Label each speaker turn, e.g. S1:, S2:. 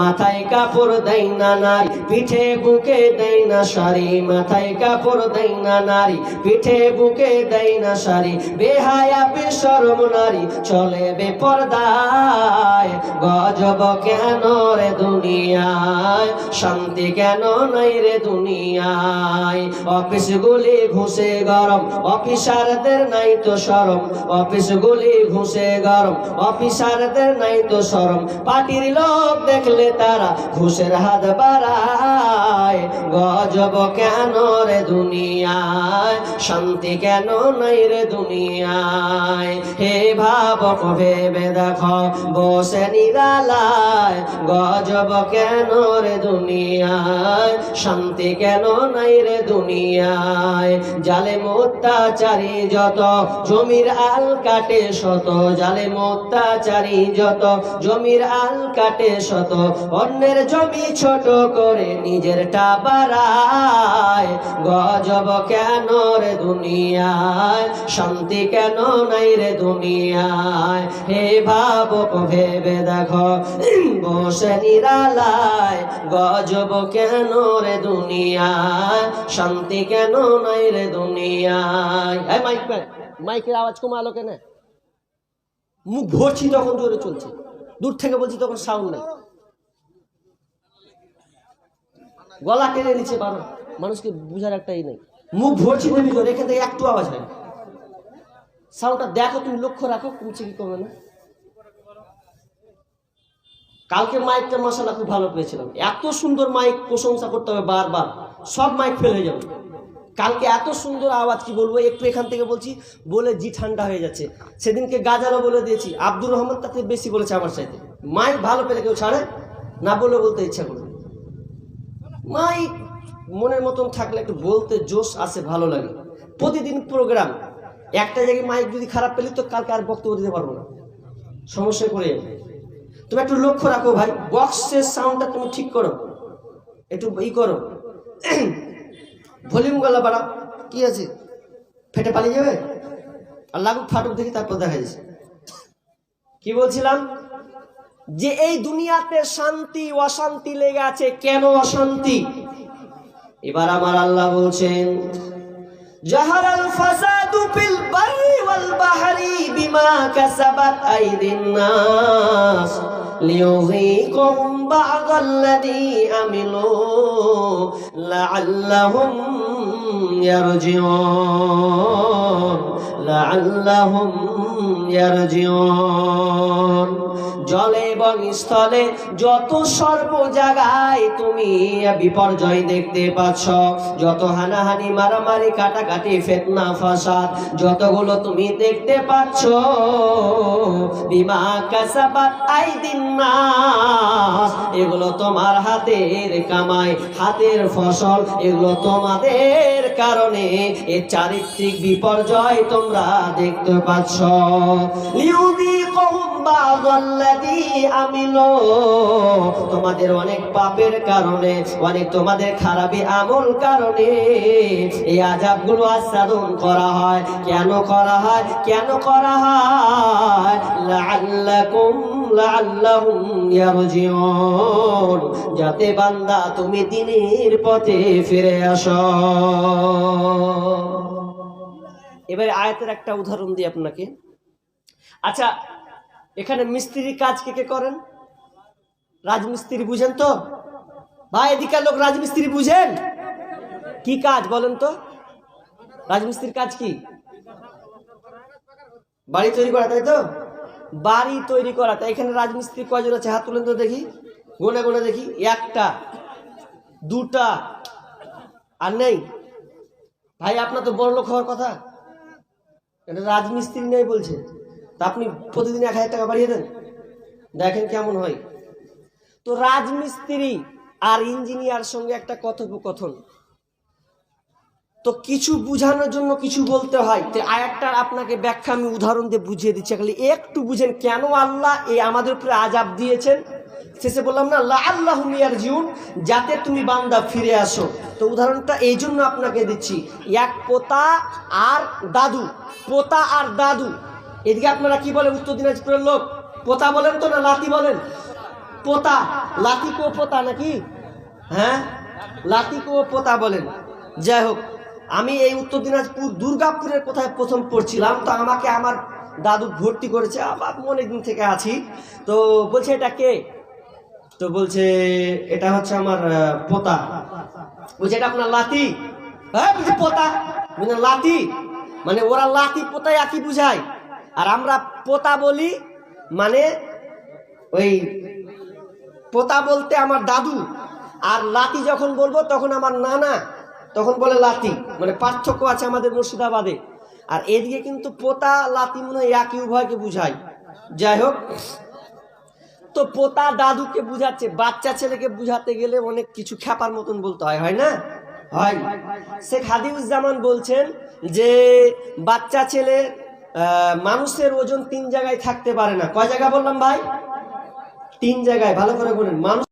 S1: মাথায় কাপড় দেয় না নারী, পিঠে বুকে দেয় না শাড়ি। মাথায় কাপড় দেয় না নারী, পিঠে বুকে দেয় না শাড়ি। বেহায়া বেশরম নারী চলে বেপরদায়। গজব কেন রে দুনিয়ায়, শান্তি কেন নাই রে দুনিয়ায়। অফিসগুলি ঘুষে গরম, অফিসারদের নাই তো শরম। অফিসগুলি ঘুষে গরম, অফিসারদের নাই তো শরম। পার্টির লোক দেখলে তারা ঘুষের হাত বাড়ায়। গজব কেন রে দুনিয়ায়, শান্তি কেন নাই রে দুনিয়ায়। হে ভাবক ভেবে দেখো বসে নিরালায়। গজব কেন রে দুনিয়ায়, শান্তি কেন নাই রে দুনিয়ায়। জালেম অত্যাচারী যত, জমির আল কাটে শত। জালেম অত্যাচারী যত, জমির আল কাটে শত। অন্যের জমি ছোট করে নিজেরটা বাড়ায়। গজব কেন রে দুনিয়ায়, শান্তি কেন নাই রে দুনিয়ায়। হে ভাবক ভেবে দেখো বসে নিরালায়। গজব কেন রে দুনিয়ায়, শান্তি কেন নাই রে দুনিয়ায়। মাইকের আওয়াজ কমালো কেন? মুখ ভরছি তখন জোরে চলছে, দূর থেকে বলছি তখন সাউন্ড নাই। গলা টেনে নিচে পারো, মানুষকে বুঝার একটাই নেই। মুখ ভরছি তুমি জোরে, এখান থেকে একটু আওয়াজ হয়। সাউন্ডটা দেখো, তুমি লক্ষ্য রাখো কমছে কি কমে না। কালকে মাইকটা মাশাআল্লাহ খুব ভালো পেয়েছিলাম। এত সুন্দর মাইক, প্রশংসা করতে হবে বারবার, সব মাইক ফেল হয়ে যাবে। কালকে এত সুন্দর আওয়াজ কি বলবো, একটু এখান থেকে বলছি বলে জি ঠান্ডা হয়ে যাচ্ছে। সেদিনকে গাজালো বলে দিয়েছি, আব্দুর রহমান তাকে বেশি বলেছে আমার সাথে। মাইক ভালো পেলে কেউ ছাড়ে না, বলে বলতে ইচ্ছা করবে। মাইক মনের মতন থাকলে একটু বলতে জোশ আসে, ভালো লাগে। প্রতিদিন প্রোগ্রাম, একটা জায়গায় মাইক যদি খারাপ পেলি তো কালকে আর বক্তব্য দিতে পারবো না, সমস্যায় পড়ে যাবে। তুমি একটু লক্ষ্য রাখো ভাই, বক্সের সাউন্ডটা তুমি ঠিক করো, একটু করো, ভলিউম গলা বাড়াও। কি আছে, ফেটে পালিয়ে যাবে? আর লাগুক ফাটুক দেখি, তারপর দেখা যাচ্ছে। কি বলছিলাম, যে এই দুনিয়াতে শান্তি অশান্তি লেগে আছে। কেন অশান্তি? এবার আমার আল্লাহ বলছেন, জাহারাল ফাসাদু ফিল বাররি ওয়াল বাহরি বিমা কাসাবাত আইদিন নাস লিয়ুযীকুহুম বা'দাল্লাযী আমিলু লাআল্লাহুম ইয়ারজিউন লাআল্লাহুম ইয়ারজিউন। জলে এবং স্থলে যত সর্ব জায়গায় তুমি বিপর্যয় দেখতে পাচ্ছ, যত হানাহানি মারামারি কাটাকাটি ফিতনা ফাসাদ যতগুলো তুমি দেখতে পাচ্ছ, বিমা কাসাবাত আইদিন নাস, এগুলো তোমার হাতের কামাই, হাতের ফসল। এগুলো তোমাদের কারণে এই চারিত্রিক বিপর্যয় তোমরা দেখতে পাচ্ছ। লিয়ুযীকুহুম বা'দাল্লাযী আমিলু, তোমাদের অনেক পাপের কারণে, অনেক তোমাদের খারাপি আমল কারণে এই আযাবগুলো আস্বাদন করা হয়। কেন করা হয়? কেন করা হয়? লাআল্লাহুম ইয়ারজিউন, যাতে বান্দা তুমি দ্বীনের পথে ফিরে আসো। এবারে আয়াতের একটা উদাহরণ দিই আপনাকে। আচ্ছা, এখানে মিস্ত্রির কাজ কে কে করেন? রাজমিস্ত্রি বুঝেন তো ভাই? এদিকার লোক রাজমিস্ত্রি বুঝেন? কি কাজ বলেন তো? রাজমিস্ত্রির কাজ কি? বাড়ি তৈরি করা, তাই তো? বাড়ি তৈরি করা। তাই এখানে রাজমিস্ত্রি কয়জন আছে? হাত তুলেন তো দেখি, গোনে গোনে দেখি। একটা, দুটা, আর নেই? ভাই আপনার তো বড় লোক হওয়ার কথা, এটা রাজমিস্ত্রি নেই বলছে। তা আপনি প্রতিদিন 1000 টাকা বাড়িয়ে দেন, দেখেন কেমন হয়। তো রাজমিস্ত্রি আর ইঞ্জিনিয়ার সঙ্গে একটা কথোপকথন, তো কিছু বুঝানোর জন্য কিছু বলতে হয়। তো আয়াতটার আপনাকে ব্যাখ্যা আমি উদাহরণ দিয়ে বুঝিয়ে দিচ্ছি, খালি একটু বুঝেন কেন আল্লাহ এই আমাদের উপরে আযাব দিয়েছেন। শেষে বললাম না লাআল্লাহুম ইয়ারজিউন, যাতে তুমি বান্দা ফিরে আসো। তো উদাহরণটা এই জন্য আপনাকে দিচ্ছি, এক পোতা আর দাদু। পোতা আর দাদু, এদিকে আপনারা কি বলেন? উত্তর দিনাজপুরের লোক পোতা বলেন তো না লাতি বলেন? পোতা, লাতিকেও পোতা নাকি? হ্যাঁ, লাতিকেও পোতা বলেন। যাই হোক, আমি এই উত্তর দিনাজপুর দুর্গাপুরের কোথায় প্রথম পড়ছিলাম, তো আমাকে আমার দাদু ভর্তি করেছে, আবার অনেকদিন থেকে আছি। তো বলছে এটা কে? তো বলছে এটা হচ্ছে আমার পোতা। বলছে এটা আপনার লাতি? হ্যাঁ, বলছে পোতা। মানে লাতি, মানে ওরা লাতি পোতায় একই বুঝায়, আর আমরা পোতা বলি। মানে ওই পোতা বলতে আমার দাদু, আর লাতি যখন বলবো তখন আমার নানা, তখন বলে লাতি। মানে পার্থক্য আছে আমাদের মুর্শিদাবাদে। আর এদিকে কিন্তু পোতা লাতি মনে হয় একই, উভয়কে বুঝায়। যাই হোক, তো পোতা দাদুকে বুঝাচ্ছে, বাচ্চা ছেলেকে বুঝাতে গেলে অনেক কিছু খ্যাপার মতন বলতে হয়, হয় না? হয়। শেখ হাদিউজ্জামান বলছেন যে বাচ্চা ছেলে মানুষের ওজন 3 জায়গায় থাকতে পারে না। কয় জায়গা বললাম ভাই? 3 জায়গায়। ভালো করে বলেন। মানুষ